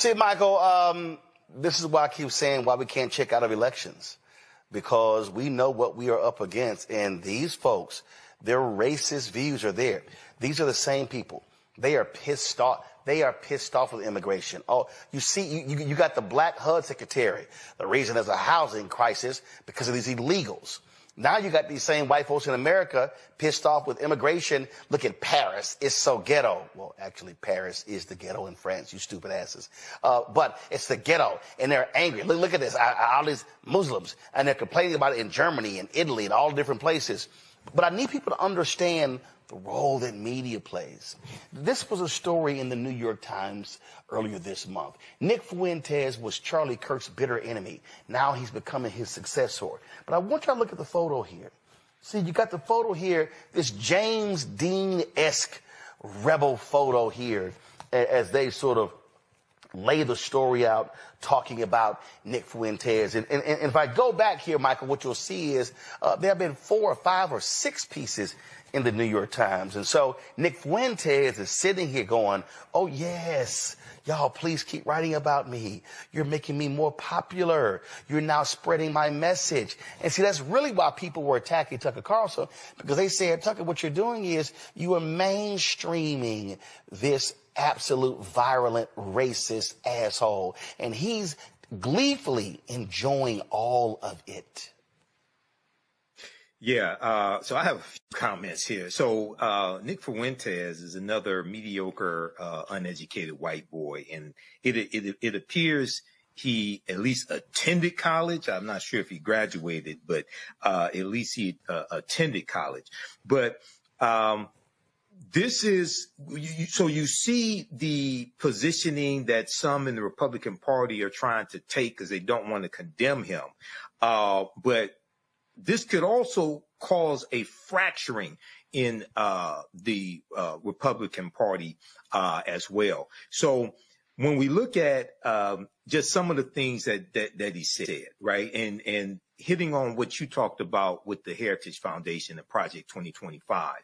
See, Michael, this is why I keep saying why we can't check out of elections, because we know what we are up against, and these folks, their racist views are there. These are the same people. They are pissed off. They are pissed off with immigration. Oh, you see, you got the black HUD secretary. The reason there's a housing crisis because of these illegals. Now you got these same white folks in America pissed off with immigration. Look at Paris. It's so ghetto. Well, actually, Paris is the ghetto in France, you stupid asses. But it's the ghetto, and they're angry. Look at this. All these Muslims, and they're complaining about it in Germany and Italy and all different places. But I need people to understand the role that media plays. This was a story in the New York Times earlier this month. Nick Fuentes was Charlie Kirk's bitter enemy. Now he's becoming his successor. But I want you to look at the photo here. See, you got the photo here, this James Dean-esque rebel photo here, as they sort of lay the story out, talking about Nick Fuentes. And if I go back here, Michael, what you'll see is there have been 4 or 5 or 6 pieces in the New York Times. And so Nick Fuentes is sitting here going, oh, yes, y'all, please keep writing about me. You're making me more popular. You're now spreading my message. And see, that's really why people were attacking Tucker Carlson, because they said, Tucker, what you're doing is you are mainstreaming this absolute virulent racist asshole. And he's gleefully enjoying all of it. Yeah, so I have a few comments here. So Nick Fuentes is another mediocre, uneducated white boy, and it appears he at least attended college. I'm not sure if he graduated, but at least he attended college. But this is so you see the positioning that some in the Republican Party are trying to take because they don't want to condemn him, but this could also cause a fracturing in the Republican Party as well. So when we look at just some of the things that he said, right, and hitting on what you talked about with the Heritage Foundation and Project 2025,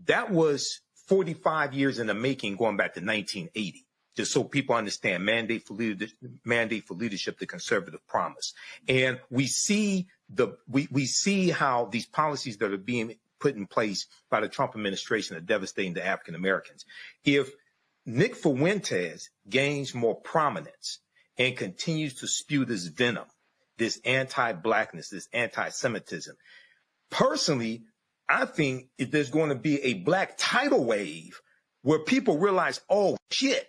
that was 45 years in the making, going back to 1980. Just so people understand, mandate for leadership, the conservative promise. And we see we see how these policies that are being put in place by the Trump administration are devastating to African Americans. If Nick Fuentes gains more prominence and continues to spew this venom, this anti-blackness, this anti-Semitism, personally, I think if there's going to be a black tidal wave where people realize, oh shit,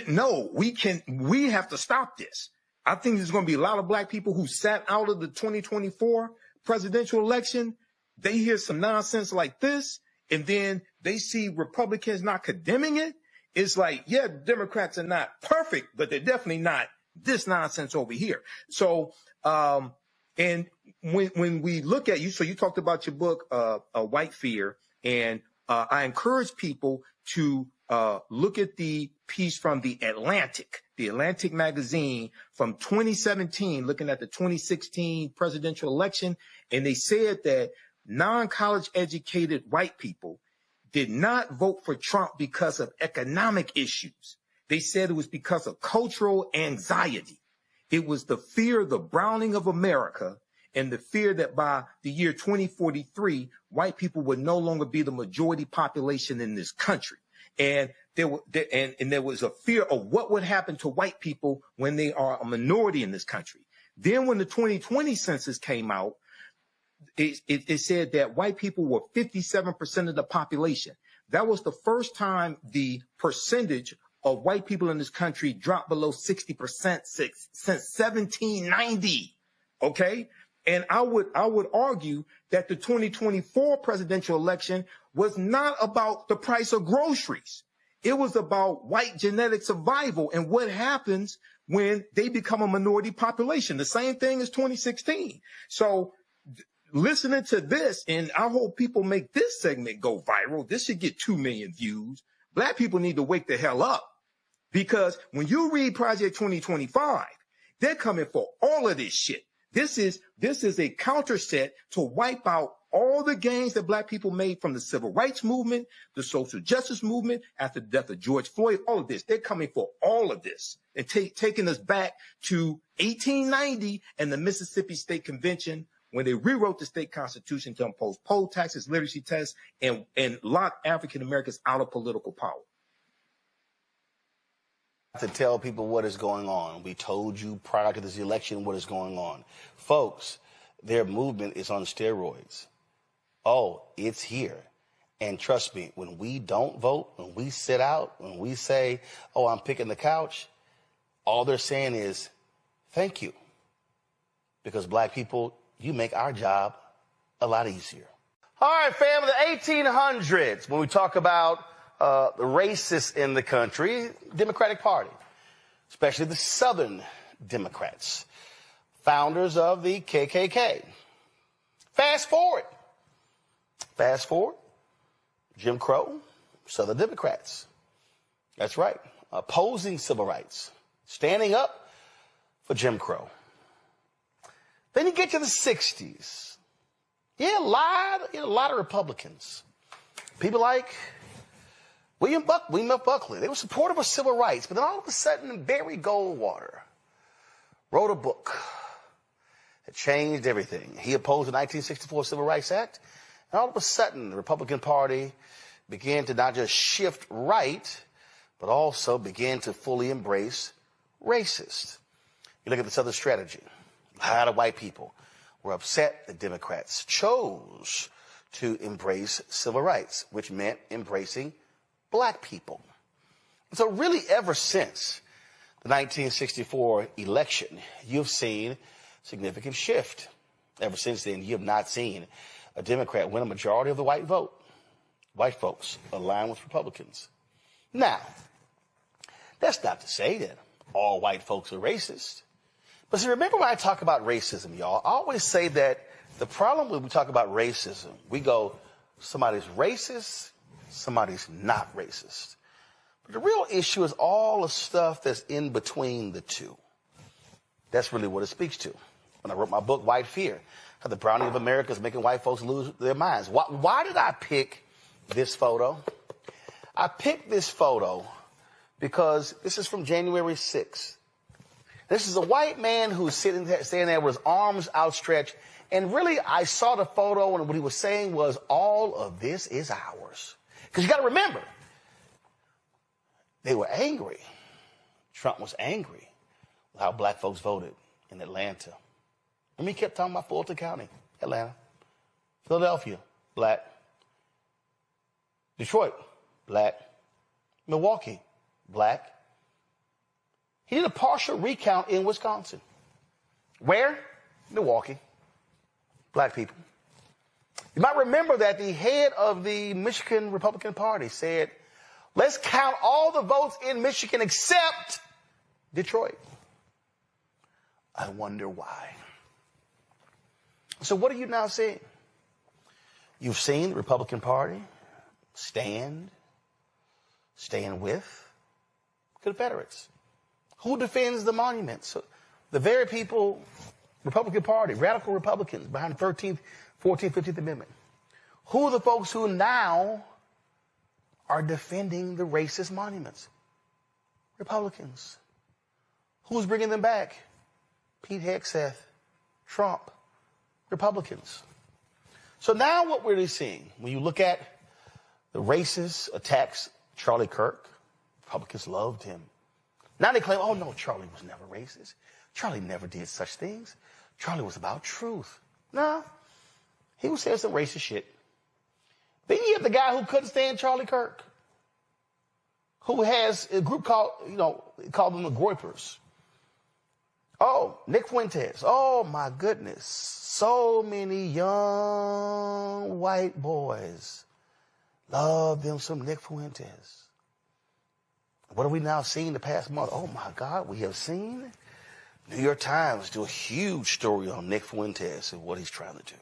no, we have to stop this. I think there's going to be a lot of black people who sat out of the 2024 presidential election. They hear some nonsense like this, and then they see Republicans not condemning it. It's like, yeah, Democrats are not perfect, but they're definitely not this nonsense over here. So, and when we look at you, so you talked about your book, White Fear, and I encourage people to look at the piece from the Atlantic magazine from 2017, looking at the 2016 presidential election. And they said that non-college educated white people did not vote for Trump because of economic issues. They said it was because of cultural anxiety. It was the fear of the browning of America and the fear that by the year 2043, white people would no longer be the majority population in this country. And there was a fear of what would happen to white people when they are a minority in this country. Then when the 2020 census came out, it said that white people were 57% of the population. That was the first time the percentage of white people in this country dropped below 60% since 1790. Okay? And I would argue that the 2024 presidential election was not about the price of groceries. It was about white genetic survival and what happens when they become a minority population. The same thing as 2016. So listening to this, and I hope people make this segment go viral. This should get 2 million views. Black people need to wake the hell up, because when you read Project 2025, they're coming for all of this shit. This is a counter set to wipe out all the gains that black people made from the civil rights movement, the social justice movement, after the death of George Floyd, all of this. They're coming for all of this and taking us back to 1890 and the Mississippi State Convention, when they rewrote the state constitution to impose poll taxes, literacy tests, and lock African Americans out of political power. To tell people what is going on. We told you prior to this election what is going on. Folks, their movement is on steroids. Oh, it's here. And trust me, when we don't vote, when we sit out, when we say, oh, I'm picking the couch, all they're saying is, thank you. Because black people, you make our job a lot easier. All right, family, the 1800s, when we talk about the racists in the country, Democratic Party, especially the Southern Democrats, founders of the KKK. Fast forward, Jim Crow, Southern Democrats. That's right, opposing civil rights, standing up for Jim Crow. Then you get to the 60s. Yeah, a lot of Republicans. People like William F. Buckley. They were supportive of civil rights, but then all of a sudden, Barry Goldwater wrote a book that changed everything. He opposed the 1964 Civil Rights Act, and all of a sudden, the Republican Party began to not just shift right, but also began to fully embrace racist. You look at this other strategy. A lot of white people were upset that Democrats chose to embrace civil rights, which meant embracing black people. So really, ever since the 1964 election, you've seen significant shift. Ever since then, you have not seen a Democrat win a majority of the white vote. White folks align with Republicans. Now, that's not to say that all white folks are racist. But see, remember when I talk about racism, y'all, I always say that the problem when we talk about racism, we go, somebody's racist, somebody's not racist. But the real issue is all the stuff that's in between the two. That's really what it speaks to. When I wrote my book, White Fear, how the browning of America is making white folks lose their minds. Why did I pick this photo? I picked this photo because this is from January 6th. This is a white man who's standing there with his arms outstretched. And really, I saw the photo, and what he was saying was, all of this is ours. Because you got to remember, they were angry. Trump was angry with how black folks voted in Atlanta. And he kept talking about Fulton County, Atlanta, Philadelphia, black, Detroit, black, Milwaukee, black. He did a partial recount in Wisconsin. Where? Milwaukee. Black people. You might remember that the head of the Michigan Republican Party said, let's count all the votes in Michigan except Detroit. I wonder why. So what are you now seeing? You've seen the Republican Party stand with Confederates. Who defends the monuments? The very people, Republican Party, radical Republicans behind the 13th, 14th, 15th Amendment. Who are the folks who now are defending the racist monuments? Republicans. Who's bringing them back? Pete Hegseth, Trump, Republicans. So now what we're really seeing, when you look at the racist attacks, Charlie Kirk, Republicans loved him. Now they claim, oh no, Charlie was never racist. Charlie never did such things. Charlie was about truth. No, he was saying some racist shit. Then you have the guy who couldn't stand Charlie Kirk, who has a group called them the Groypers. Oh, Nick Fuentes. Oh my goodness. So many young white boys love them some Nick Fuentes. What have we now seen the past month? Oh my God, we have seen New York Times do a huge story on Nick Fuentes and what he's trying to do.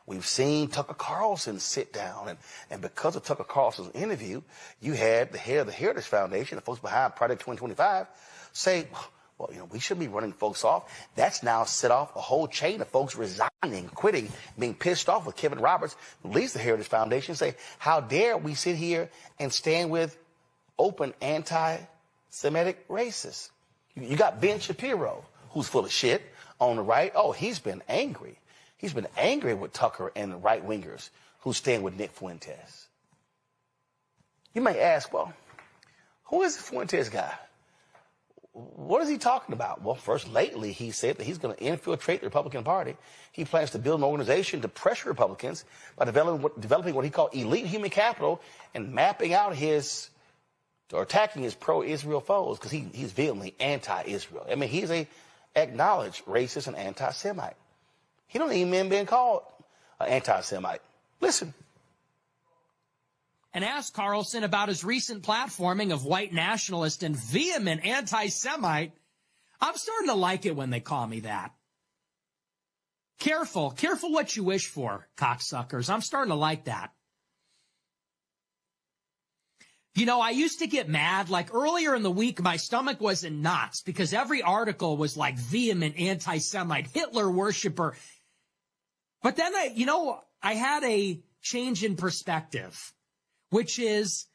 We've seen Tucker Carlson sit down, and because of Tucker Carlson's interview, you had the head of the Heritage Foundation, the folks behind Project 2025, say, Well, we shouldn't be running folks off. That's now set off a whole chain of folks resigning, quitting, being pissed off with Kevin Roberts, who leads the Heritage Foundation, say, how dare we sit here and stand with open anti-Semitic racists? You got Ben Shapiro, who's full of shit on the right. Oh, he's been angry. He's been angry with Tucker and the right-wingers who stand with Nick Fuentes. You may ask, well, who is the Fuentes guy? What is he talking about? Well, first, lately, he said that he's going to infiltrate the Republican Party. He plans to build an organization to pressure Republicans by developing what he called elite human capital and mapping out or attacking his pro-Israel foes, because he's vehemently anti-Israel. I mean, he's a acknowledged racist and anti-Semite. He don't even being called an anti-Semite. Listen. And asked Carlson about his recent platforming of white nationalist and vehement anti-Semite. I'm starting to like it when they call me that. Careful what you wish for, cocksuckers. I'm starting to like that. I used to get mad, like earlier in the week, my stomach was in knots because every article was like vehement anti-Semite, Hitler worshiper. But then I had a change in perspective, which is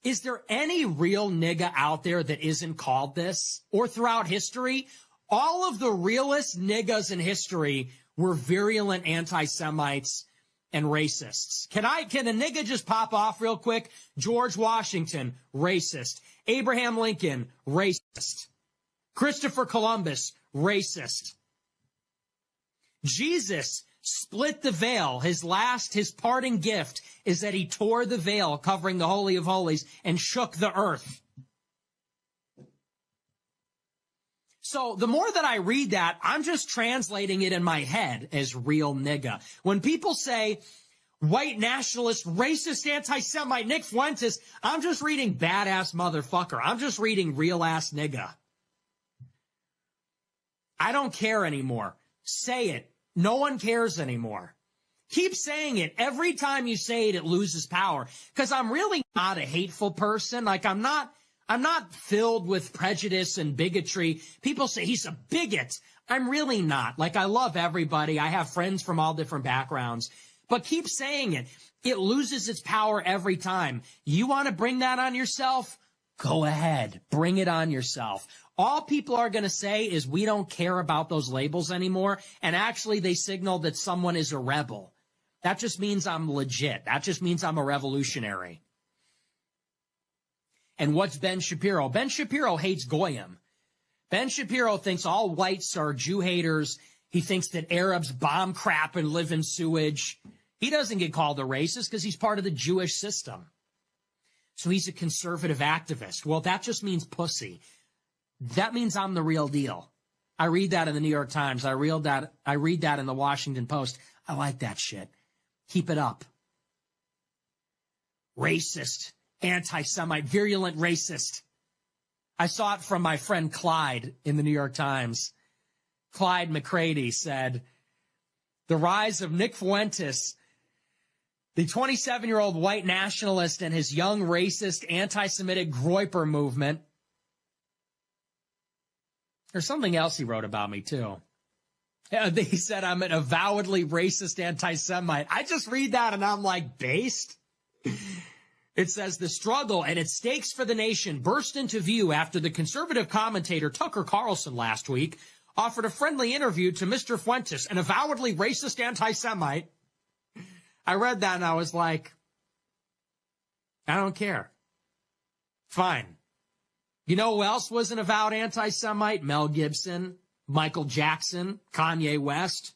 there any real nigga out there that isn't called this? Or throughout history, all of the realest niggas in history were virulent anti-Semites and racists. Can a nigga just pop off real quick? George Washington, racist. Abraham Lincoln, racist. Christopher Columbus, racist. Jesus split the veil. His parting gift is that he tore the veil covering the Holy of Holies and shook the earth. So the more that I read that, I'm just translating it in my head as real nigga. When people say white nationalist, racist, anti-Semite, Nick Fuentes, I'm just reading badass motherfucker. I'm just reading real ass nigga. I don't care anymore. Say it. No one cares anymore. Keep saying it. Every time you say it, it loses power. Because I'm really not a hateful person. Like, I'm not filled with prejudice and bigotry. People say he's a bigot. I'm really not. Like, I love everybody. I have friends from all different backgrounds. But keep saying it. It loses its power every time. You want to bring that on yourself? Go ahead. Bring it on yourself. All people are going to say is we don't care about those labels anymore. And actually, they signal that someone is a rebel. That just means I'm legit. That just means I'm a revolutionary. And what's Ben Shapiro? Ben Shapiro hates Goyim. Ben Shapiro thinks all whites are Jew haters. He thinks that Arabs bomb crap and live in sewage. He doesn't get called a racist because he's part of the Jewish system. So he's a conservative activist. Well, that just means pussy. That means I'm the real deal. I read that in the New York Times. I read that in the Washington Post. I like that shit. Keep it up. Racist. Anti-Semite, virulent racist. I saw it from my friend Clyde in the New York Times. Clyde McCready said, the rise of Nick Fuentes, the 27-year-old white nationalist, and his young racist anti-Semitic Groyper movement. There's something else he wrote about me, too. He said I'm an avowedly racist anti-Semite. I just read that and I'm like, based? It says the struggle and its stakes for the nation burst into view after the conservative commentator Tucker Carlson last week offered a friendly interview to Mr. Fuentes, an avowedly racist anti-Semite. I read that and I was like, I don't care. Fine. You know who else was an avowed anti-Semite? Mel Gibson, Michael Jackson, Kanye West,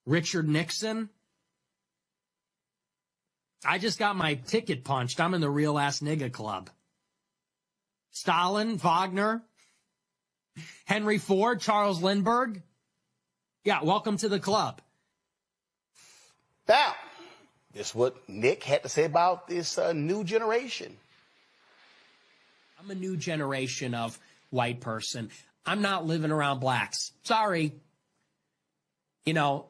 Richard Nixon. I just got my ticket punched. I'm in the real ass nigga club. Stalin, Wagner, Henry Ford, Charles Lindbergh. Yeah, welcome to the club. Now, this is what Nick had to say about this new generation. I'm a new generation of white person. I'm not living around blacks. Sorry. You know,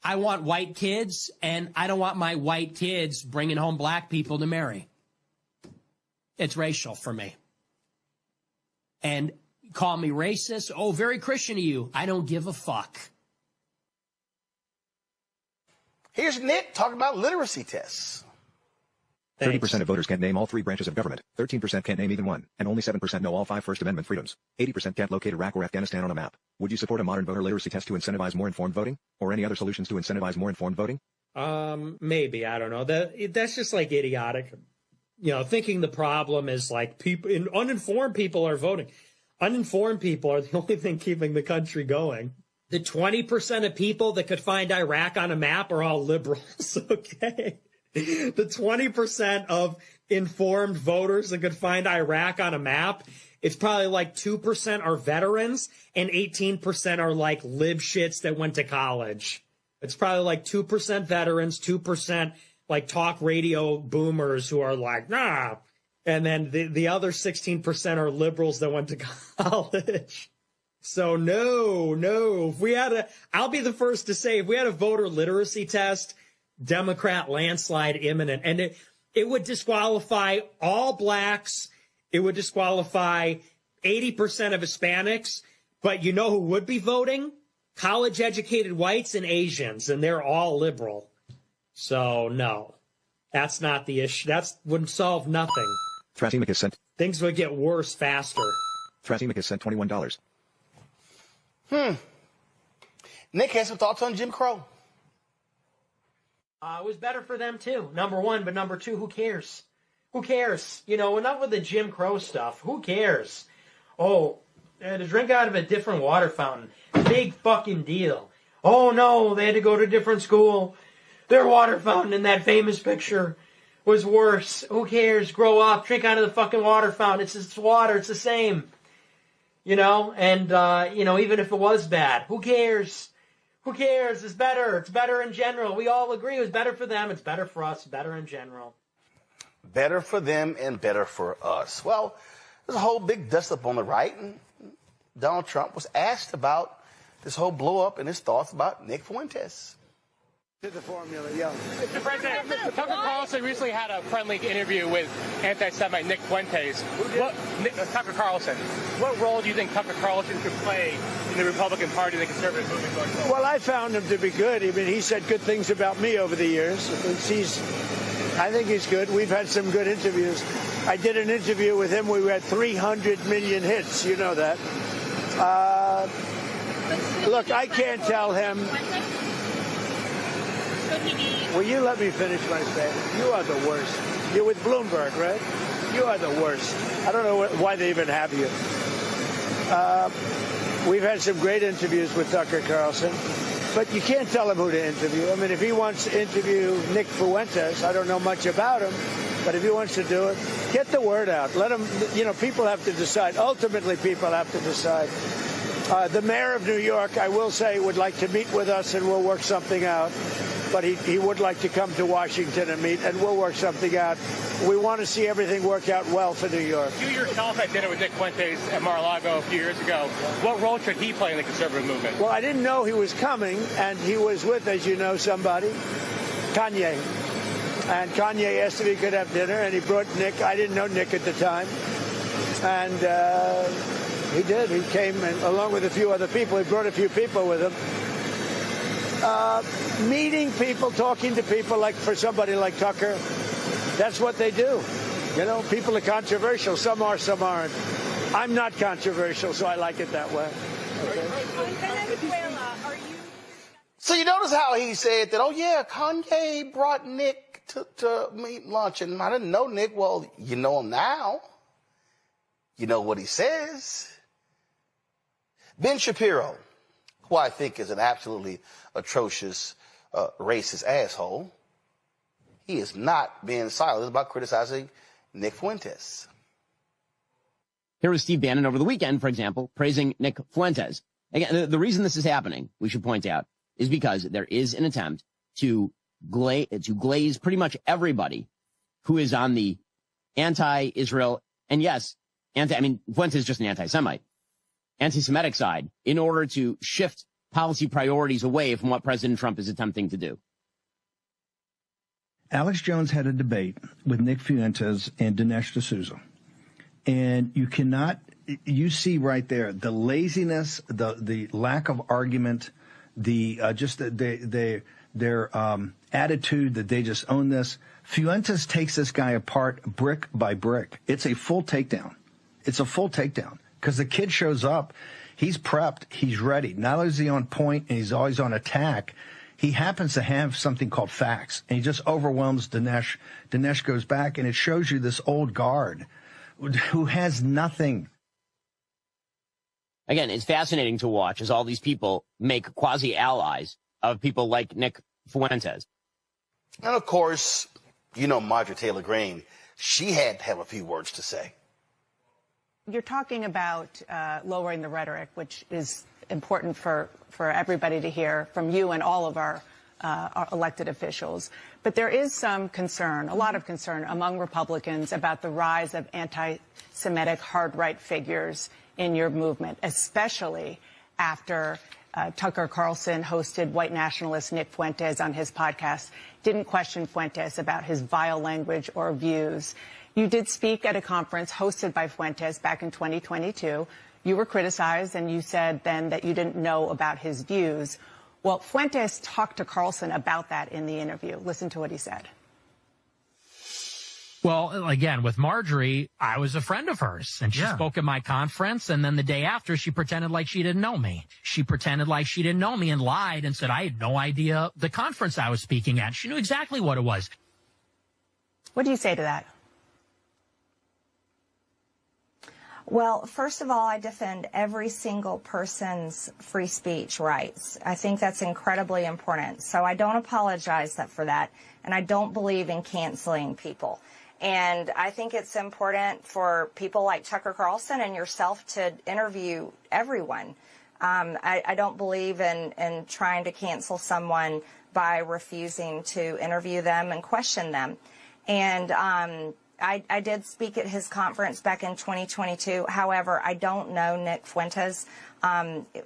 I want white kids, and I don't want my white kids bringing home black people to marry. It's racial for me. And call me racist. Oh, very Christian of you. I don't give a fuck. Here's Nick talking about literacy tests. 30% of voters can't name all 3 branches of government, 13% can't name even one, and only 7% know all 5 First Amendment freedoms. 80% can't locate Iraq or Afghanistan on a map. Would you support a modern voter literacy test to incentivize more informed voting? Or any other solutions to incentivize more informed voting? Maybe. I don't know. That's just like idiotic. Thinking the problem is like uninformed people are voting. Uninformed people are the only thing keeping the country going. The 20% of people that could find Iraq on a map are all liberals, okay? The 20% of informed voters that could find Iraq on a map, it's probably like 2% are veterans and 18% are like lib shits that went to college. It's probably like 2% veterans, 2% like talk radio boomers who are like, nah. And then the other 16% are liberals that went to college. So no. I'll be the first to say, if we had a voter literacy test, Democrat landslide imminent. And it would disqualify all blacks. It would disqualify 80% of Hispanics. But you know who would be voting? College-educated whites and Asians, and they're all liberal. So, no. That's not the issue. That wouldn't solve nothing. Thrasimic has sent. Things would get worse faster. Thrasimic has sent $21. Nick has some thoughts on Jim Crow. It was better for them, too. Number one, but number two, who cares? Who cares? Enough with the Jim Crow stuff. Who cares? Oh, they had to drink out of a different water fountain. Big fucking deal. Oh, no, they had to go to a different school. Their water fountain in that famous picture was worse. Who cares? Grow up. Drink out of the fucking water fountain. It's just water. It's the same. And even if it was bad, who cares? Who cares? It's better. It's better in general. We all agree it was better for them. It's better for us. Better in general. Better for them and better for us. Well, there's a whole big dust up on the right, and Donald Trump was asked about this whole blow up and his thoughts about Nick Fuentes. To the formula, yeah. Mr. President, Tucker Carlson recently had a friendly interview with anti-Semite Nick Fuentes. Tucker Carlson. What role do you think Tucker Carlson could play in the Republican Party and the conservative movement going forward? Well, I found him to be good. I mean, he said good things about me over the years. I think he's good. We've had some good interviews. I did an interview with him. We had 300 million hits. You know that. Look, I can't tell him. Will you let me finish my statement? You are the worst. You're with Bloomberg, right? You are the worst. I don't know why they even have you. We've had some great interviews with Tucker Carlson, but you can't tell him who to interview. I mean, if he wants to interview Nick Fuentes, I don't know much about him, but if he wants to do it, get the word out. Let him, people have to decide. Ultimately, people have to decide. The mayor of New York, I will say, would like to meet with us, and we'll work something out. But he would like to come to Washington and meet, and we'll work something out. We want to see everything work out well for New York. You yourself had dinner with Nick Fuentes at Mar-a-Lago a few years ago. What role should he play in the conservative movement? Well, I didn't know he was coming, and he was with, as you know, somebody, Kanye. And Kanye asked if he could have dinner, and he brought Nick. I didn't know Nick at the time. And he did. He came, and along with a few other people. He brought a few people with him. Meeting people, talking to people, like for somebody like Tucker, that's what they do. People are controversial. Some are, some aren't. I'm not controversial, so I like it that way. Okay. So you notice how he said that, oh, yeah, Kanye brought Nick to meet lunch, and I didn't know Nick. Well, you know him now. You know what he says. Ben Shapiro, who I think is an absolutely atrocious, racist asshole, he is not being silent about criticizing Nick Fuentes. Here was Steve Bannon over the weekend, for example, praising Nick Fuentes. Again, the reason this is happening, we should point out, is because there is an attempt to glaze pretty much everybody who is on the anti-Israel, and yes, Fuentes is just an anti-Semite, anti-Semitic side, in order to shift policy priorities away from what President Trump is attempting to do. Alex Jones had a debate with Nick Fuentes and Dinesh D'Souza. And you cannot you see right there the laziness, the lack of argument, their attitude that they just own this. Fuentes takes this guy apart brick by brick. It's a full takedown. It's a full takedown because the kid shows up. He's prepped. He's ready. Not only is he on point and he's always on attack, he happens to have something called facts, and he just overwhelms Dinesh. Dinesh goes back, and it shows you this old guard who has nothing. Again, it's fascinating to watch as all these people make quasi-allies of people like Nick Fuentes. And of course, you know Marjorie Taylor Greene, she had to have a few words to say. You're talking about lowering the rhetoric, which is important for everybody to hear from you and all of our elected officials. But there is some concern, a lot of concern among Republicans about the rise of anti-Semitic hard-right figures in your movement, especially after Tucker Carlson hosted white nationalist Nick Fuentes on his podcast, didn't question Fuentes about his vile language or views. You did speak at a conference hosted by Fuentes back in 2022. You were criticized, and you said then that you didn't know about his views. Well, Fuentes talked to Carlson about that in the interview. Listen to what he said. Well, again, with Marjorie, I was a friend of hers, and she spoke at my conference, and then the day after, she pretended like she didn't know me. She pretended like she didn't know me and lied and said I had no idea the conference I was speaking at. She knew exactly what it was. What do you say to that? Well, first of all, I defend every single person's free speech rights. I think that's incredibly important. So I don't apologize for that, and I don't believe in canceling people. And I think it's important for people like Tucker Carlson and yourself to interview everyone. I don't believe in trying to cancel someone by refusing to interview them and question them. And I did speak at his conference back in 2022. However, I don't know Nick Fuentes.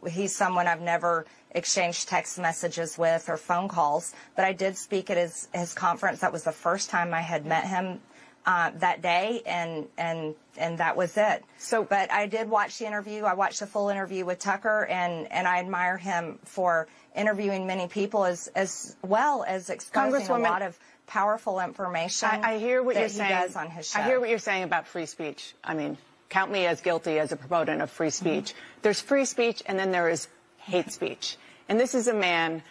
He's someone I've never exchanged text messages with or phone calls. But I did speak at his conference. That was the first time I had met him that day, and that was it. But I did watch the interview. I watched the full interview with Tucker, and I admire him for interviewing many people as well as exposing a lot of powerful information. I hear what you're saying. He does on his show. I hear what you're saying about free speech. I mean, count me as guilty as a proponent of free speech. There's free speech, and then there is hate speech. And this is a man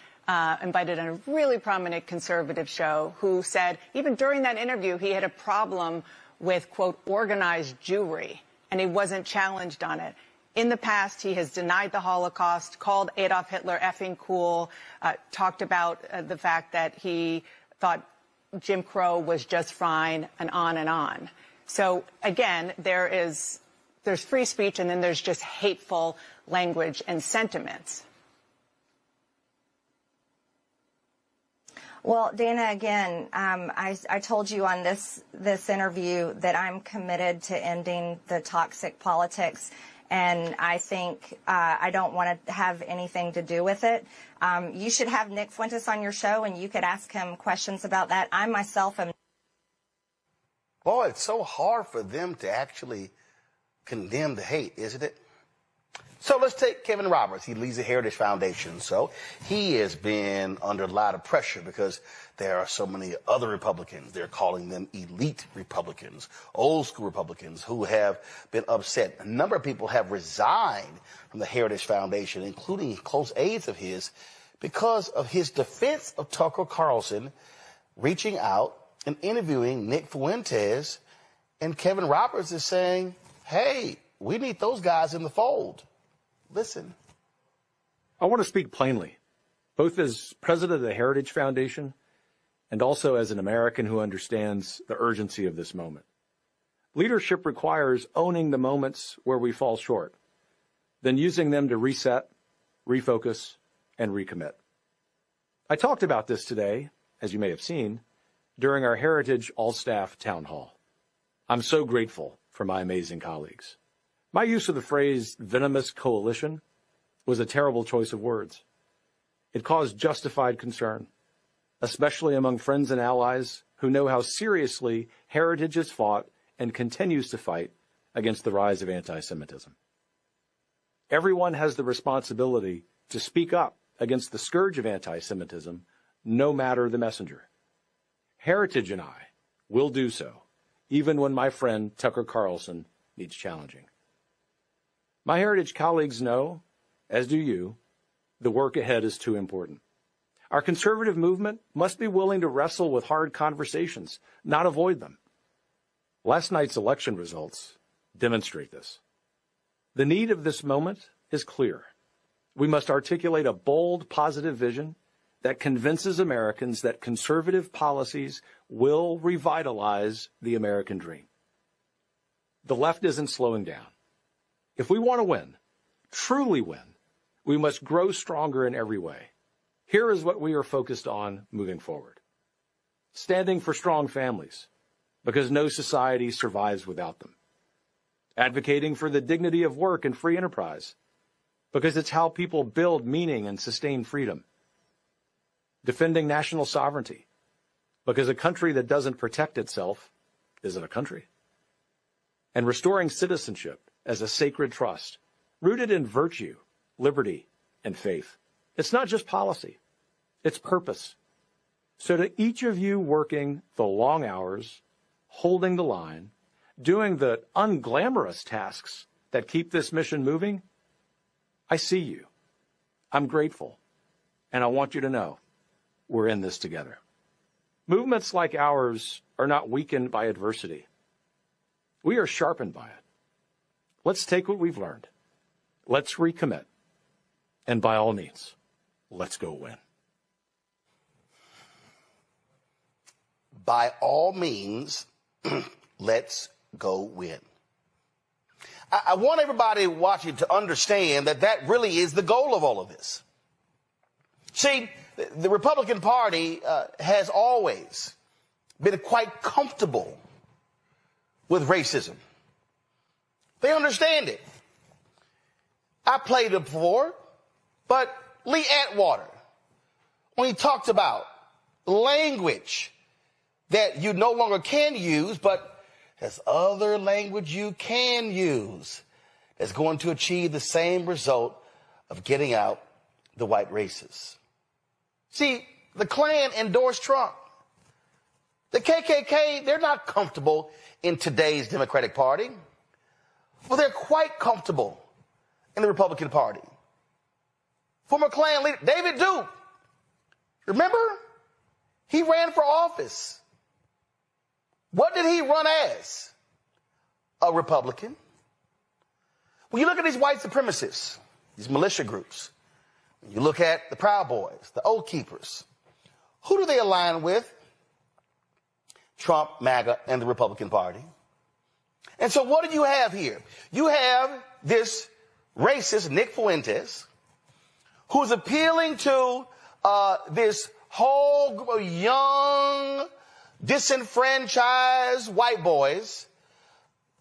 invited on a really prominent conservative show who said, even during that interview, he had a problem with, quote, organized Jewry, and he wasn't challenged on it. In the past, he has denied the Holocaust, called Adolf Hitler effing cool, talked about the fact that he thought Jim Crow was just fine, and on and on. So again, there's free speech, and then there's just hateful language and sentiments. Well, Dana, again, I told you on this interview that I'm committed to ending the toxic politics, and I think I don't want to have anything to do with it. You should have Nick Fuentes on your show, and you could ask him questions about that. I myself am. Boy, it's so hard for them to actually condemn the hate, isn't it? So let's take Kevin Roberts. He leads the Heritage Foundation. So he has been under a lot of pressure because there are so many other Republicans. They're calling them elite Republicans, old school Republicans who have been upset. A number of people have resigned from the Heritage Foundation, including close aides of his, because of his defense of Tucker Carlson reaching out and interviewing Nick Fuentes. And Kevin Roberts is saying, hey, we need those guys in the fold. Listen. I want to speak plainly, both as president of the Heritage Foundation and also as an American who understands the urgency of this moment. Leadership requires owning the moments where we fall short, then using them to reset, refocus, and recommit. I talked about this today, as you may have seen, during our Heritage All-Staff Town Hall. I'm so grateful for my amazing colleagues. My use of the phrase venomous coalition was a terrible choice of words. It caused justified concern, especially among friends and allies who know how seriously Heritage has fought and continues to fight against the rise of anti-Semitism. Everyone has the responsibility to speak up against the scourge of anti-Semitism, no matter the messenger. Heritage and I will do so, even when my friend Tucker Carlson needs challenging. My Heritage colleagues know, as do you, the work ahead is too important. Our conservative movement must be willing to wrestle with hard conversations, not avoid them. Last night's election results demonstrate this. The need of this moment is clear. We must articulate a bold, positive vision that convinces Americans that conservative policies will revitalize the American dream. The left isn't slowing down. If we want to win, truly win, we must grow stronger in every way. Here is what we are focused on moving forward. Standing for strong families, because no society survives without them. Advocating for the dignity of work and free enterprise, because it's how people build meaning and sustain freedom. Defending national sovereignty, because a country that doesn't protect itself isn't a country. And restoring citizenship as a sacred trust, rooted in virtue, liberty, and faith. It's not just policy, it's purpose. So to each of you working the long hours, holding the line, doing the unglamorous tasks that keep this mission moving, I see you. I'm grateful. And I want you to know we're in this together. Movements like ours are not weakened by adversity. We are sharpened by it. Let's take what we've learned. Let's recommit. And by all means, let's go win. By all means, let's go win. I want everybody watching to understand that that really is the goal of all of this. See, the Republican Party has always been quite comfortable with racism. They understand it. I played it before, but Lee Atwater, when he talked about language that you no longer can use, but there's other language you can use that's going to achieve the same result of getting out the white races. See, the Klan endorsed Trump. The KKK, they're not comfortable in today's Democratic Party. Well, they're quite comfortable in the Republican Party. Former Klan leader David Duke, remember? He ran for office. What did he run as? A Republican. When you look at these white supremacists, these militia groups, when you look at the Proud Boys, the Oath Keepers, who do they align with? Trump, MAGA, and the Republican Party. And so what do you have here? You have this racist Nick Fuentes, who's appealing to this whole group of young, disenfranchised white boys,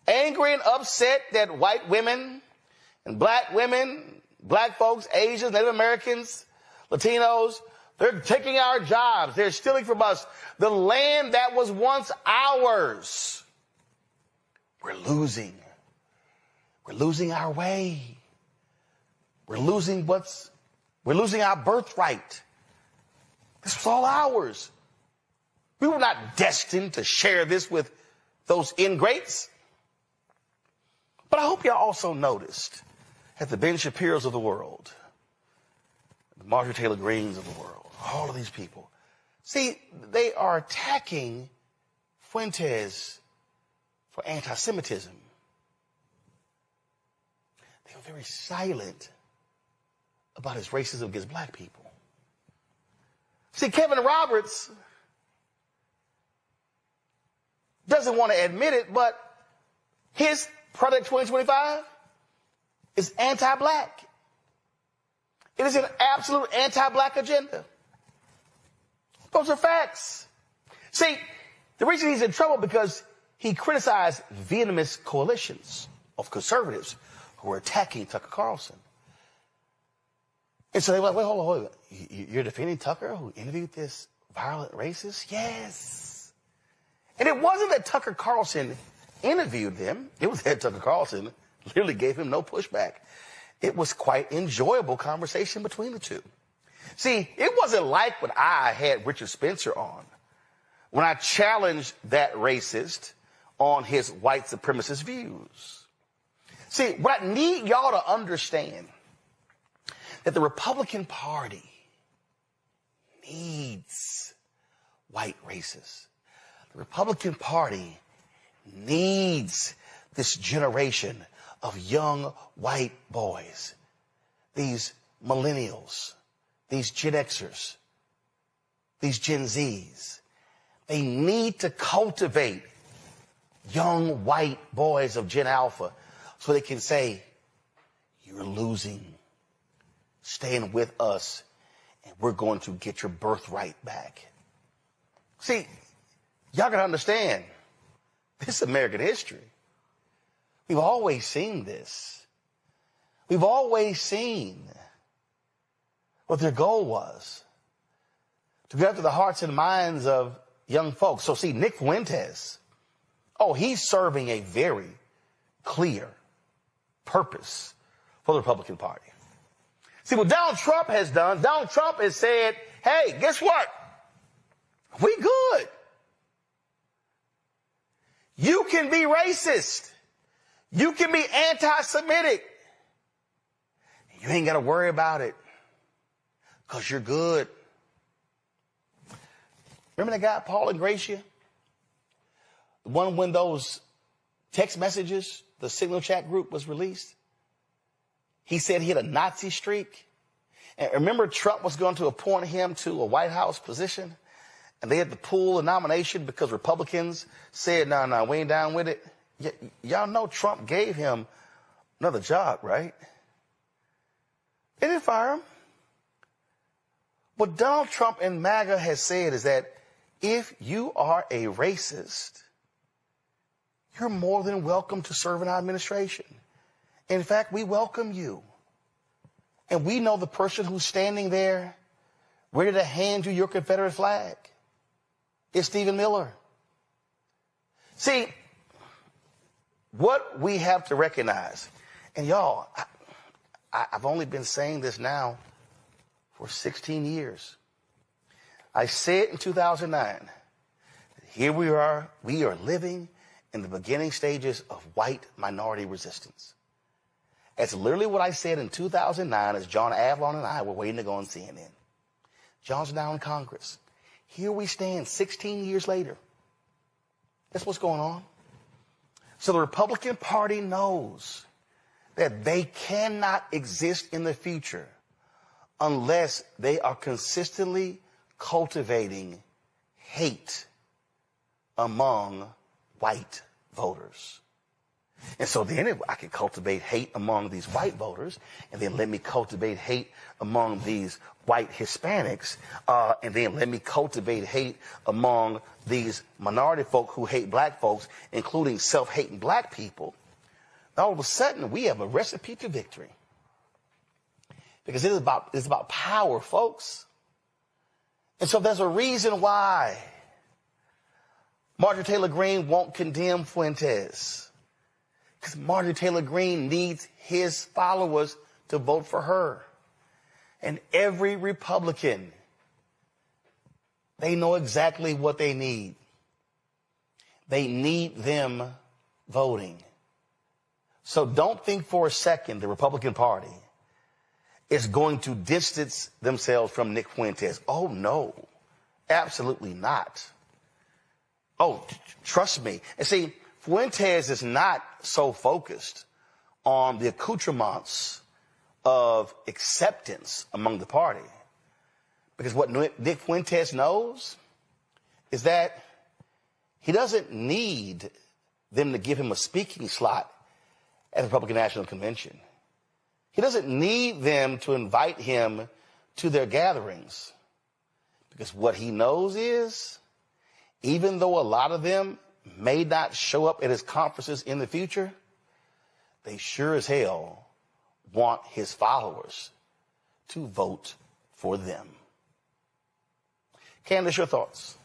angry and upset that white women and black women, black folks, Asians, Native Americans, Latinos, they're taking our jobs. They're stealing from us the land that was once ours. We're losing. We're losing our way. We're losing our birthright. This was all ours. We were not destined to share this with those ingrates. But I hope you also noticed that the Ben Shapiros of the world, the Marjorie Taylor Greens of the world, all of these people, see, they are attacking Fuentes for anti-Semitism. They were very silent about his racism against black people. See, Kevin Roberts doesn't want to admit it, but his Project 2025 is anti-black. It is an absolute anti-black agenda. Those are facts. See, the reason he's in trouble because he criticized venomous coalitions of conservatives who were attacking Tucker Carlson. And so they went, wait, hold on. You're defending Tucker who interviewed this violent racist? Yes. And it wasn't that Tucker Carlson interviewed them, it was head Tucker Carlson, literally gave him no pushback. It was quite enjoyable conversation between the two. See, it wasn't like when I had Richard Spencer on, when I challenged that racist on his white supremacist views. See, what I need y'all to understand, that the Republican Party needs white racists. The Republican Party needs this generation of young white boys, these millennials, these Gen Xers, these Gen Zs. They need to cultivate young white boys of Gen Alpha so they can say, you're losing. Staying with us, and we're going to get your birthright back. See, y'all gotta understand, this is American history. We've always seen this. We've always seen what their goal was, to get after the hearts and minds of young folks. So see, Nick Fuentes, he's serving a very clear purpose for the Republican Party. See, what Donald Trump has done, Donald Trump has said, hey, guess what? We good. You can be racist. You can be anti-Semitic. You ain't got to worry about it because you're good. Remember that guy, Paul Ingracia? The one when those text messages, the Signal chat group was released? He said he had a Nazi streak. And remember, Trump was going to appoint him to a White House position, and they had to pull a nomination because Republicans said, no, we ain't down with it. Y'all know Trump gave him another job, right? They didn't fire him. What Donald Trump and MAGA has said is that if you are a racist, you're more than welcome to serve in our administration. In fact, we welcome you. And we know the person who's standing there ready to hand you your Confederate flag. It's Stephen Miller. See, what we have to recognize, and y'all, I've only been saying this now for 16 years. I said in 2009, here we are living in the beginning stages of white minority resistance. That's literally what I said in 2009 as John Avlon and I were waiting to go on CNN. John's now in Congress. Here we stand 16 years later. That's what's going on. So the Republican Party knows that they cannot exist in the future unless they are consistently cultivating hate among white voters. And so then I can cultivate hate among these white voters, and then let me cultivate hate among these white Hispanics, and then let me cultivate hate among these minority folk who hate black folks, including self-hating black people. All of a sudden, we have a recipe to victory. Because it's about power, folks. And so there's a reason why Marjorie Taylor Greene won't condemn Fuentes. Because Marjorie Taylor Greene needs his followers to vote for her. And every Republican, they know exactly what they need. They need them voting. So don't think for a second the Republican Party is going to distance themselves from Nick Fuentes. Oh, no, absolutely not. Oh, trust me. And see, Fuentes is not so focused on the accoutrements of acceptance among the party. Because what Nick Fuentes knows is that he doesn't need them to give him a speaking slot at the Republican National Convention. He doesn't need them to invite him to their gatherings. Because what he knows is, even though a lot of them may not show up at his conferences in the future, they sure as hell want his followers to vote for them. Candace, your thoughts?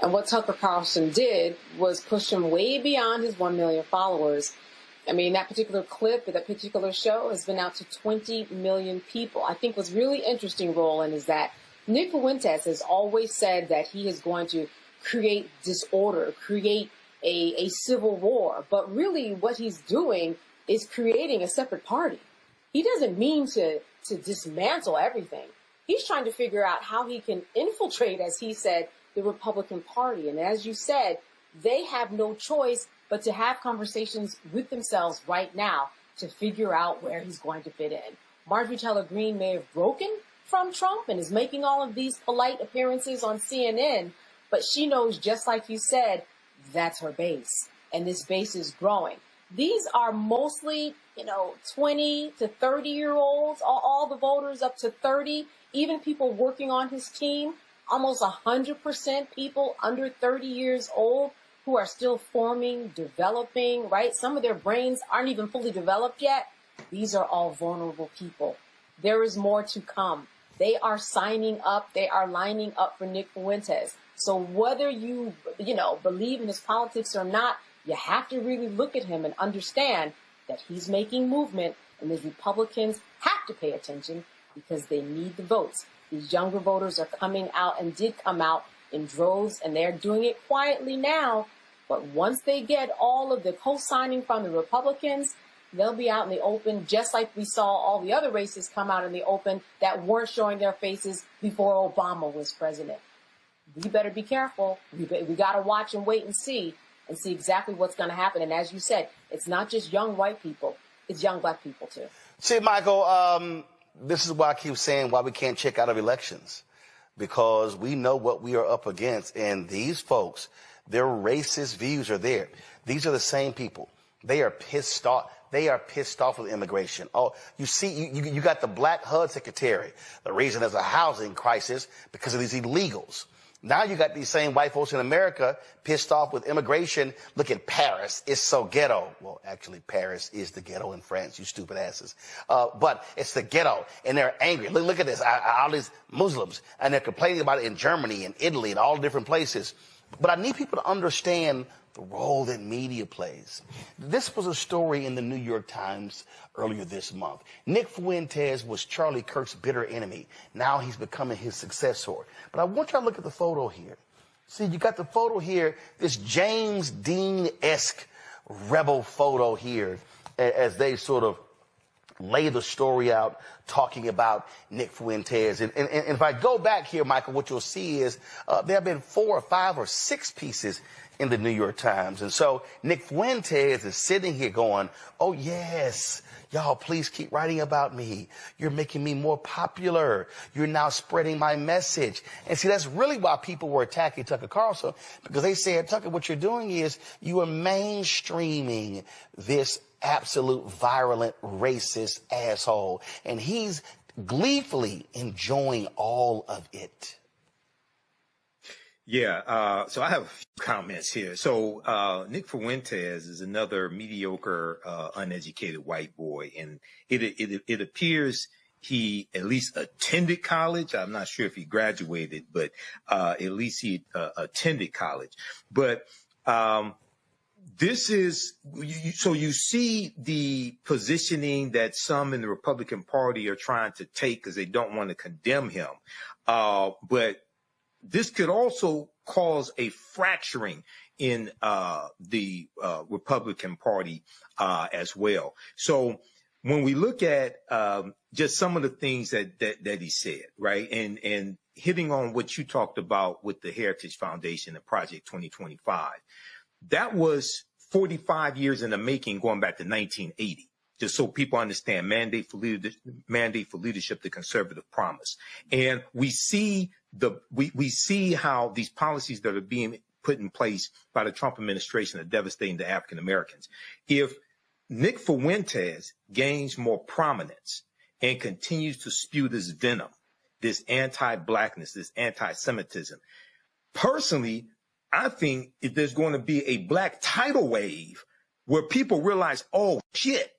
And what Tucker Carlson did was push him way beyond his 1 million followers. I mean, that particular clip, that particular show has been out to 20 million people. I think what's really interesting, Roland, is that Nick Fuentes has always said that he is going to create disorder, create a civil war. But really what he's doing is creating a separate party. He doesn't mean to dismantle everything. He's trying to figure out how he can infiltrate, as he said, the Republican Party. And as you said, they have no choice but to have conversations with themselves right now to figure out where he's going to fit in. Marjorie Taylor Greene may have broken from Trump and is making all of these polite appearances on CNN, but she knows, just like you said, that's her base. And this base is growing. These are mostly, 20 to 30-year-olds, all the voters up to 30, even people working on his team, almost 100% people under 30 years old who are still forming, developing, right? Some of their brains aren't even fully developed yet. These are all vulnerable people. There is more to come. They are signing up. They are lining up for Nick Fuentes. So whether you believe in his politics or not, you have to really look at him and understand that he's making movement, and the Republicans have to pay attention because they need the votes. These younger voters are coming out and did come out in droves, and they're doing it quietly now. But once they get all of the co-signing from the Republicans, they'll be out in the open, just like we saw all the other races come out in the open that weren't showing their faces before Obama was president. We better be careful. We got to watch and wait and see exactly what's going to happen. And as you said, it's not just young white people. It's young black people, too. See, Michael, this is why I keep saying why we can't check out of elections, because we know what we are up against. And these folks, their racist views are there. These are the same people. They are pissed off. They are pissed off with immigration. Oh, you see, you got the black HUD secretary. The reason there's a housing crisis because of these illegals. Now you got these same white folks in America pissed off with immigration. Look at Paris. It's so ghetto. Well, actually, Paris is the ghetto in France, you stupid asses. But it's the ghetto, and they're angry. Look at this. All these Muslims, and they're complaining about it in Germany and Italy and all different places. But I need people to understand the role that media plays. This was a story in the New York Times earlier this month. Nick Fuentes was Charlie Kirk's bitter enemy. Now he's becoming his successor. But I want you to look at the photo here. See, you got the photo here, this James Dean-esque rebel photo here, as they sort of lay the story out, talking about Nick Fuentes. And if I go back here, Michael, what you'll see is there have been 4 or 5 or 6 pieces in the New York Times. And so Nick Fuentes is sitting here going, oh, yes, y'all, please keep writing about me. You're making me more popular. You're now spreading my message. And see, that's really why people were attacking Tucker Carlson, because they said, Tucker, what you're doing is you are mainstreaming this absolute virulent racist asshole. And he's gleefully enjoying all of it. Yeah, so I have a few comments here. So Nick Fuentes is another mediocre, uneducated white boy, and it appears he at least attended college. I'm not sure if he graduated, but at least he attended college. But this is so you see the positioning that some in the Republican Party are trying to take because they don't want to condemn him, but this could also cause a fracturing in the Republican Party as well. So when we look at just some of the things that he said, right, and hitting on what you talked about with the Heritage Foundation and Project 2025, that was 45 years in the making, going back to 1980. Just so people understand, mandate for leadership, the conservative promise. And we see we see how these policies that are being put in place by the Trump administration are devastating to African Americans. If Nick Fuentes gains more prominence and continues to spew this venom, this anti-blackness, this anti-Semitism, personally, I think if there's going to be a black tidal wave where people realize, oh shit,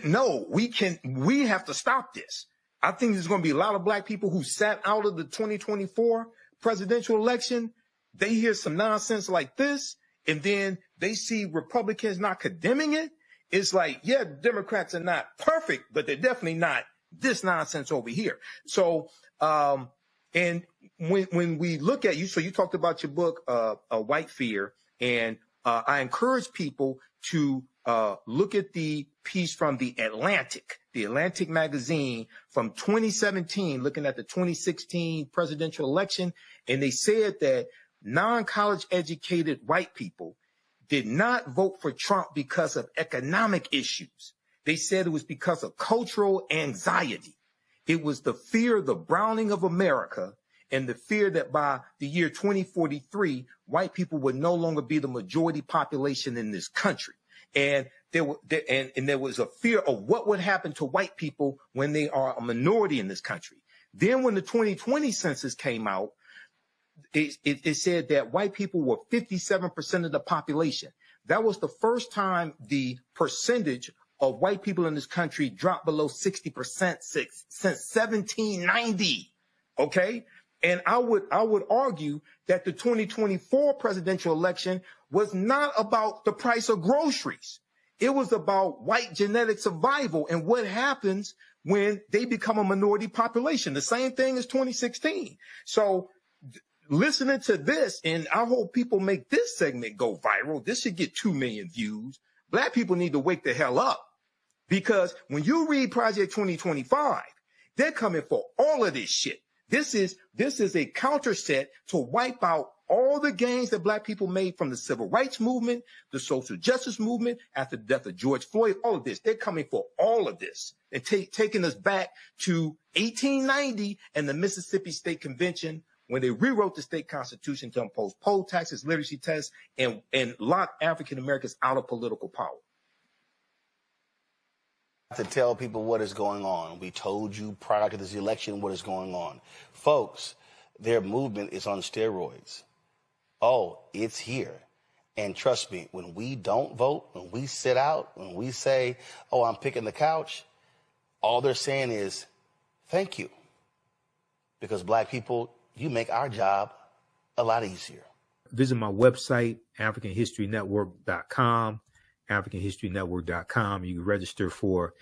no, we have to stop this. I think there's going to be a lot of black people who sat out of the 2024 presidential election they hear some nonsense like this, and then they see Republicans not condemning it. It's like, yeah, Democrats are not perfect, but they're definitely not this nonsense over here. So, and when we look at you, so you talked about your book, White Fear, and I encourage people to look at the piece from the Atlantic magazine from 2017, looking at the 2016 presidential election. And they said that non-college educated white people did not vote for Trump because of economic issues. They said it was because of cultural anxiety. It was the fear of the browning of America and the fear that by the year 2043, white people would no longer be the majority population in this country. And there was a fear of what would happen to white people when they are a minority in this country. Then when the 2020 census came out, it said that white people were 57% of the population. That was the first time the percentage of white people in this country dropped below 60% since 1790. Okay. And I would argue that the 2024 presidential election was not about the price of groceries. It was about white genetic survival and what happens when they become a minority population. The same thing as 2016. So listening to this, and I hope people make this segment go viral. This should get 2 million views. Black people need to wake the hell up, because when you read Project 2025, they're coming for all of this shit. This is a counter set to wipe out all the gains that black people made from the civil rights movement, the social justice movement, after the death of George Floyd, all of this. They're coming for all of this and taking us back to 1890 and the Mississippi State Convention, when they rewrote the state constitution to impose poll taxes, literacy tests, and lock African Americans out of political power. To tell people what is going on. We told you prior to this election what is going on. Folks, their movement is on steroids. Oh, it's here. And trust me, when we don't vote, when we sit out, when we say, oh, I'm picking the couch, all they're saying is, thank you. Because black people, you make our job a lot easier. Visit my website, AfricanHistoryNetwork.com. AfricanHistoryNetwork.com. You can register for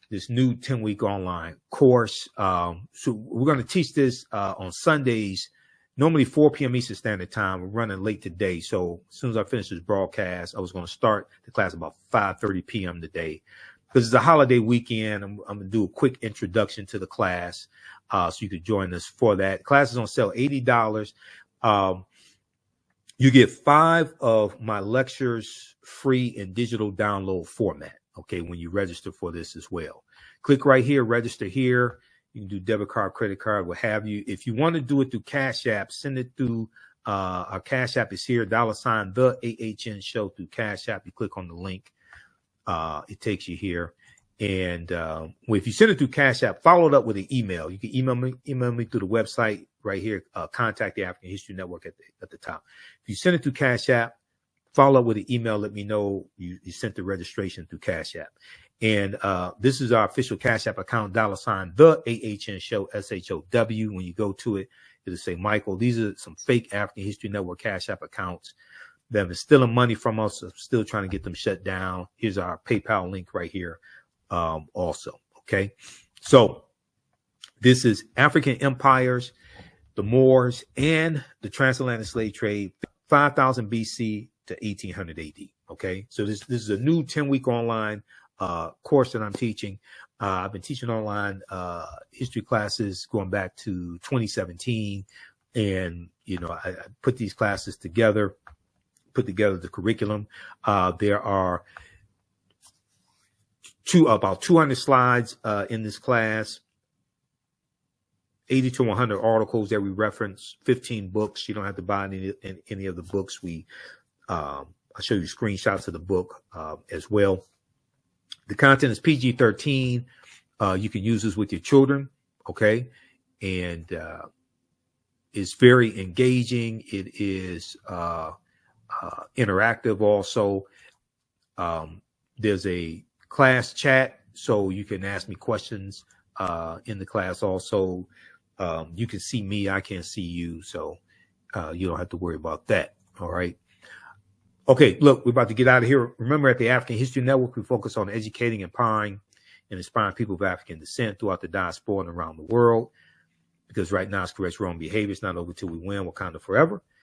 this new 10-week online course. So we're going to teach this on Sundays, normally 4 p.m. Eastern Standard Time. We're running late today. So as soon as I finish this broadcast, I was going to start the class about 5:30 p.m. today. Because it's a holiday weekend, I'm going to do a quick introduction to the class so you could join us for that. Class is on sale, $80. You get 5 of my lectures free in digital download format, okay, when you register for this as well. Click right here, register here. You can do debit card, credit card, what have you. If you want to do it through Cash App, send it through our Cash App is here, $ the AHN show through Cash App. You click on the link. It takes you here. And if you send it through Cash App, follow it up with an email. You can email me through the website right here. Contact the African History Network at the top. If you send it through Cash App, follow up with an email. Let me know you sent the registration through Cash App. And this is our official Cash App account, $ the AHN show, SHOW. When you go to it, it'll say Michael. These are some fake African History Network Cash App accounts that have been stealing money from us. I'm still trying to get them shut down. Here's our PayPal link right here. Also, okay. So this is African empires, the Moors, and the transatlantic slave trade, 5000 BC to 1800 AD. Okay. So this is a new 10-week online course that I'm teaching. I've been teaching online history classes going back to 2017. And, I put these classes together, put together the curriculum. There are about 200 slides in this class, 80 to 100 articles that we reference, 15 books. You don't have to buy any of the books. I'll show you screenshots of the book as well. The content is PG-13. You can use this with your children, okay? And it's very engaging. It is interactive also. There's a class chat, so you can ask me questions in the class also. You can see me, I can't see you, so you don't have to worry about that. All right. Okay, look, we're about to get out of here. Remember, at the African History Network, we focus on educating, empowering, and inspiring people of African descent throughout the diaspora and around the world. Because right now, it's correct wrong behavior. It's not over till we win. Wakanda forever.